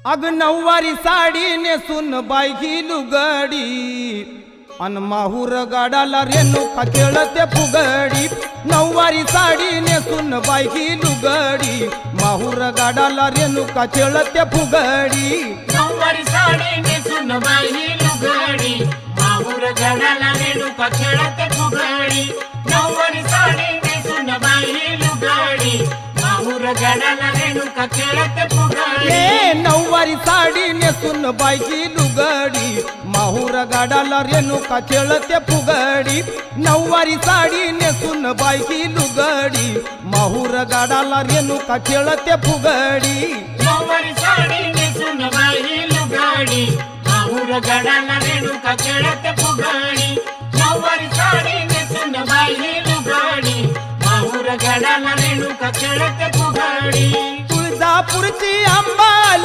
अग नऊवारी साडी नेसून बाई ही लुगडी अन माहूर गाडाला रेणुका खेळते फुगडी। नऊवारी साडी नेसून बाई ही लुगडी माहूर गाडाला रेणुका खेळते फुगडी। नऊवारी साडी नेसून बाई ही लुगडी माहूर गाडाला रेणुका खेळते फुगडी। नऊवारी साडी नेसून बाई ही लुगडी माहूर गाडाला रेणुका खेळते फुगडी। नऊवारी साडी नेसून बाई ही लुगडी माहूर गाडाला रेणुका खेळते फुगडी। नऊवारी साडी नेसून बाई ही लुगडी माहूर गाडाला रेणुका खेळते फुगडी। नऊवारी साडी नेसून बाई ही लुगडी माहूर गाडाला रेणुका खेळते फुगडी। नऊवारी साडी नेसून बाई ही लुगडी माहूर गाडाला रेणुका खेळते फुगडी। तुळजापूरची अंबाली